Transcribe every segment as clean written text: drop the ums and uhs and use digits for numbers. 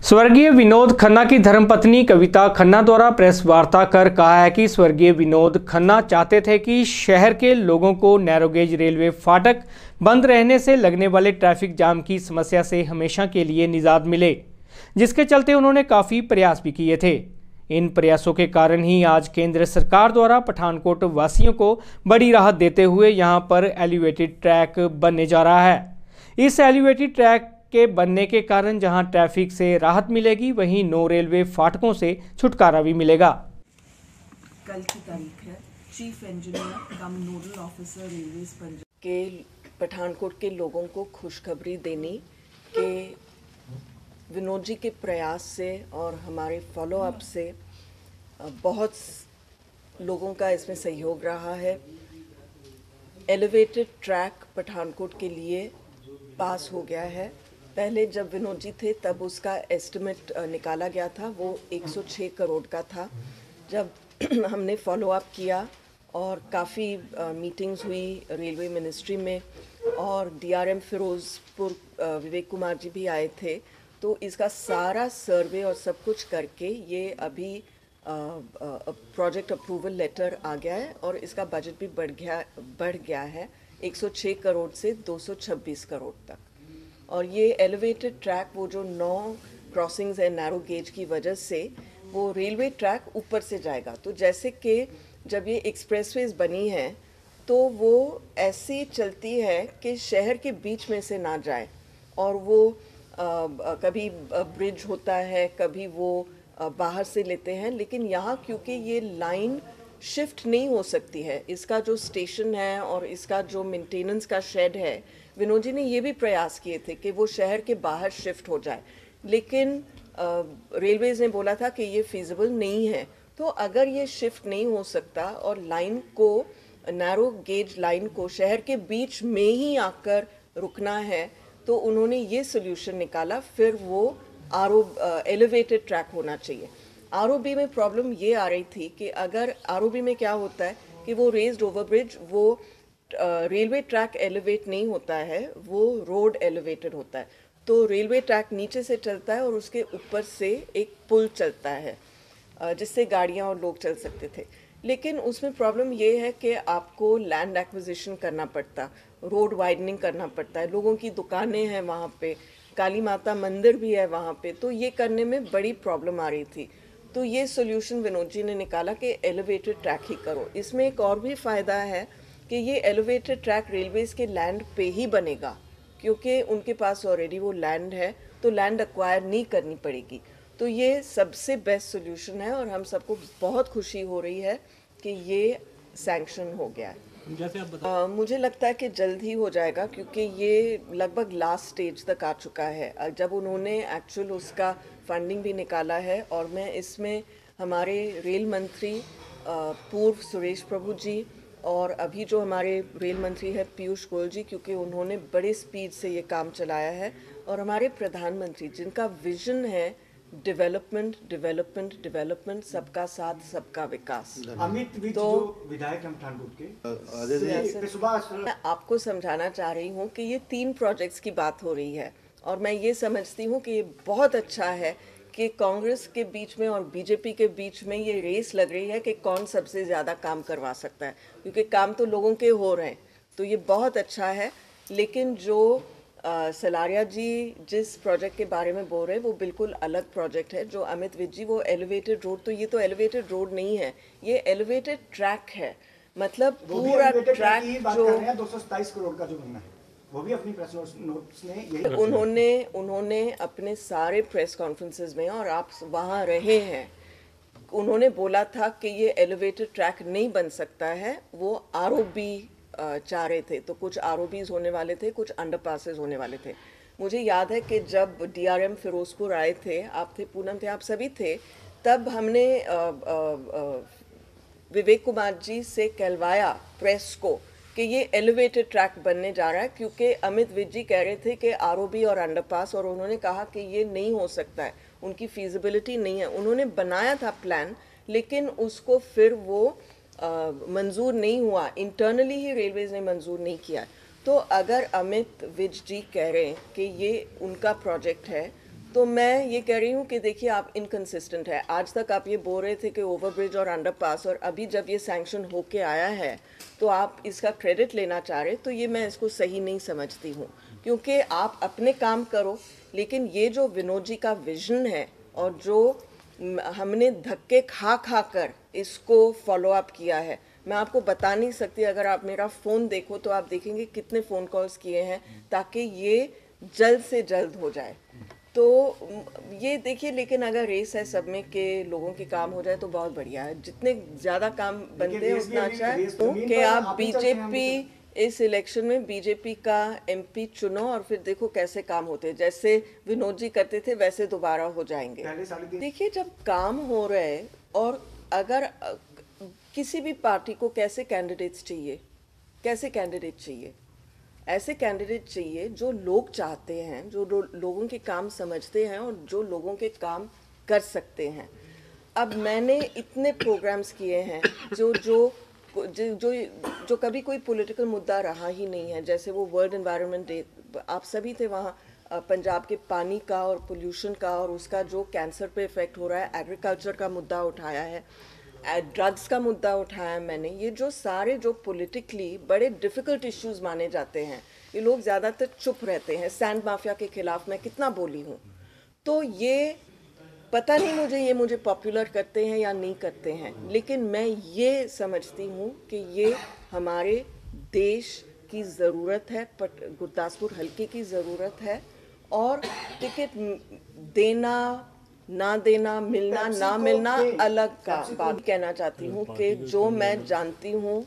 स्वर्गीय विनोद खन्ना की धर्मपत्नी कविता खन्ना द्वारा प्रेस वार्ता कर कहा है कि स्वर्गीय विनोद खन्ना चाहते थे कि शहर के लोगों को नैरोगेज रेलवे फाटक बंद रहने से लगने वाले ट्रैफिक जाम की समस्या से हमेशा के लिए निजात मिले, जिसके चलते उन्होंने काफ़ी प्रयास भी किए थे। इन प्रयासों के कारण ही आज केंद्र सरकार द्वारा पठानकोट वासियों को बड़ी राहत देते हुए यहां पर एलिवेटेड ट्रैक बनने जा रहा है। इस एलिवेटेड ट्रैक के बनने के कारण जहां ट्रैफिक से राहत मिलेगी, वहीं नो रेलवे फाटकों से छुटकारा भी मिलेगा। कल की तारीख है। चीफ इंजीनियर कम नोडल ऑफिसर रेलवे पंजाब के पठानकोट के लोगों को खुशखबरी देनी कि विनोद जी के प्रयास से और हमारे फॉलोअप से बहुत लोगों का इसमें सहयोग रहा है। एलिवेटेड ट्रैक पठानकोट के लिए पास हो गया है। पहले जब विनोद जी थे तब उसका एस्टिमेट निकाला गया था, वो 106 करोड़ का था। जब हमने फॉलोअप किया और काफ़ी मीटिंग्स हुई रेलवे मिनिस्ट्री में और DRM फिरोजपुर विवेक कुमार जी भी आए थे, तो इसका सारा सर्वे और सब कुछ करके ये अभी प्रोजेक्ट अप्रूवल लेटर आ गया है और इसका बजट भी बढ़ गया है 106 करोड़ से 226 करोड़ तक। और ये एलिवेटेड ट्रैक वो जो 9 क्रॉसिंग्स है नैरो गेज की वजह से वो रेलवे ट्रैक ऊपर से जाएगा। तो जैसे कि जब ये एक्सप्रेसवेज बनी है तो वो ऐसी चलती है कि शहर के बीच में से ना जाए, और वो कभी ब्रिज होता है, कभी वो बाहर से लेते हैं, लेकिन यहाँ क्योंकि ये लाइन शिफ्ट नहीं हो सकती है, इसका जो स्टेशन है और इसका जो मेंटेनेंस का शेड है, विनोद जी ने ये भी प्रयास किए थे कि वो शहर के बाहर शिफ्ट हो जाए, लेकिन रेलवेज ने बोला था कि ये फिजिबल नहीं है। तो अगर ये शिफ्ट नहीं हो सकता और लाइन को, नैरो गेज लाइन को शहर के बीच में ही आकर रुकना है, तो उन्होंने ये सोल्यूशन निकाला। फिर वो एलिवेटेड ट्रैक होना चाहिए। ROB में प्रॉब्लम ये आ रही थी कि अगर ROB में क्या होता है कि वो रेज्ड ओवरब्रिज, वो रेलवे ट्रैक एलिवेट नहीं होता है, वो रोड एलिवेटेड होता है। तो रेलवे ट्रैक नीचे से चलता है और उसके ऊपर से एक पुल चलता है जिससे गाड़ियाँ और लोग चल सकते थे। लेकिन उसमें प्रॉब्लम ये है कि आपको लैंड एक्विजिशन करना पड़ता, रोड वाइडनिंग करना पड़ता है, लोगों की दुकानें हैं वहाँ पे, काली माता मंदिर भी है वहाँ पे, तो ये करने में बड़ी प्रॉब्लम आ रही थी। तो ये सोल्यूशन विनोद जी ने निकाला कि एलिवेटेड ट्रैक ही करो। इसमें एक और भी फ़ायदा है कि ये एलिवेटेड ट्रैक रेलवेज के लैंड पे ही बनेगा, क्योंकि उनके पास ऑलरेडी वो लैंड है, तो लैंड एक्वायर नहीं करनी पड़ेगी। तो ये सबसे बेस्ट सोल्यूशन है और हम सबको बहुत खुशी हो रही है कि ये सैंक्शन हो गया है। जैसे आप मुझे लगता है कि जल्द ही हो जाएगा, क्योंकि ये लगभग लास्ट स्टेज तक आ चुका है। जब उन्होंने एक्चुअल उसका फंडिंग भी निकाला है, और मैं इसमें हमारे रेल मंत्री पूर्व सुरेश प्रभु जी और अभी जो हमारे रेल मंत्री है पीयूष गोयल जी, क्योंकि उन्होंने बड़े स्पीड से ये काम चलाया है, और हमारे प्रधानमंत्री जिनका विजन है डेवलपमेंट डेवलपमेंट डेवलपमेंट, सबका साथ सबका विकास। अमित विज तो जो विधायक हैं पठानकोट के, मैं आपको समझाना चाह रही हूँ कि ये 3 प्रोजेक्ट्स की बात हो रही है, और मैं ये समझती हूँ कि ये बहुत अच्छा है कि कांग्रेस के बीच में और बीजेपी के बीच में ये रेस लग रही है कि कौन सबसे ज़्यादा काम करवा सकता है, क्योंकि काम तो लोगों के हो रहे हैं, तो ये बहुत अच्छा है। लेकिन जो सलारिया जी जिस प्रोजेक्ट के बारे में बोल रहे हैं वो बिल्कुल अलग प्रोजेक्ट है। जो अमित विज जी, वो एलिवेटेड रोड, तो ये तो एलिवेटेड रोड नहीं है, ये एलिवेटेड ट्रैक है। मतलब पूरा ट्रैक जो 227 करोड़ का जो बनना है, वो भी अपनी प्रेस नोट्स में यही उन्होंने अपने सारे प्रेस कॉन्फ्रेंसेस में, और आप वहाँ रहे हैं, उन्होंने बोला था कि ये एलिवेटेड ट्रैक नहीं बन सकता है। वो ROB चाह रहे थे, तो कुछ ROBs होने वाले थे, कुछ अंडरपासेस होने वाले थे। मुझे याद है कि जब DRM फिरोजपुर आए थे, आप थे, पूनम थे, आप सभी थे, तब हमने विवेक कुमार जी से कहलवाया प्रेस को कि ये एलिवेटेड ट्रैक बनने जा रहा है, क्योंकि अमित विज जी कह रहे थे कि ROB और अंडरपास, और उन्होंने कहा कि ये नहीं हो सकता है, उनकी फीजिबिलिटी नहीं है। उन्होंने बनाया था प्लान, लेकिन उसको फिर वो मंजूर नहीं हुआ, इंटरनली ही रेलवेज ने मंजूर नहीं किया। तो अगर अमित विज जी कह रहे हैं कि ये उनका प्रोजेक्ट है, तो मैं ये कह रही हूँ कि देखिए आप इनकंसिस्टेंट है। आज तक आप ये बोल रहे थे कि ओवरब्रिज और अंडरपास, और अभी जब ये सैंक्शन होके आया है तो आप इसका क्रेडिट लेना चाह रहे, तो ये मैं इसको सही नहीं समझती हूँ। क्योंकि आप अपने काम करो, लेकिन ये जो विनोद जी का विजन है और जो हमने धक्के खा खा कर इसको फॉलो अप किया है, मैं आपको बता नहीं सकती। अगर आप मेरा फ़ोन देखो तो आप देखेंगे कितने फ़ोन कॉल्स किए हैं ताकि ये जल्द से जल्द हो जाए। तो ये देखिए, लेकिन अगर रेस है सब में के लोगों के काम हो जाए तो बहुत बढ़िया है। जितने ज़्यादा काम बनते हैं उतना अच्छा है। कि आप बीजेपी इस इलेक्शन में बीजेपी का एमपी चुनो और फिर देखो कैसे काम होते हैं। जैसे विनोद जी करते थे वैसे दोबारा हो जाएंगे। देखिए, जब काम हो रहे और अगर किसी भी पार्टी को कैसे कैंडिडेट्स चाहिए, कैसे कैंडिडेट चाहिए, ऐसे कैंडिडेट चाहिए जो लोग चाहते हैं, जो लोगों के काम समझते हैं और जो लोगों के काम कर सकते हैं। अब मैंने इतने प्रोग्राम्स किए हैं जो जो जो जो, जो कभी कोई पॉलिटिकल मुद्दा रहा ही नहीं है। जैसे वो वर्ल्ड एनवायरनमेंट डे, आप सभी थे वहाँ, पंजाब के पानी का और पोल्यूशन का और उसका जो कैंसर पे इफ़ेक्ट हो रहा है, एग्रीकल्चर का मुद्दा उठाया है, ड्रग्स का मुद्दा उठाया मैंने। ये जो सारे जो पॉलिटिकली बड़े डिफ़िकल्ट इश्यूज माने जाते हैं, ये लोग ज़्यादातर चुप रहते हैं। सैंड माफिया के खिलाफ मैं कितना बोली हूँ। तो ये पता नहीं मुझे पॉपुलर करते हैं या नहीं करते हैं, लेकिन मैं ये समझती हूँ कि ये हमारे देश की ज़रूरत है, गुरदासपुर हल्के की ज़रूरत है। और टिकट देना ना देना, मिलना ना मिलना अलग का बात। कहना चाहती हूँ कि जो मैं जानती हूँ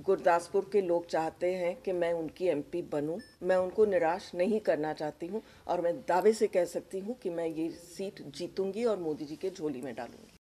गुरदासपुर के लोग चाहते हैं कि मैं उनकी एमपी बनूं, मैं उनको निराश नहीं करना चाहती हूँ और मैं दावे से कह सकती हूँ कि मैं ये सीट जीतूंगी और मोदी जी के झोली में डालूंगी।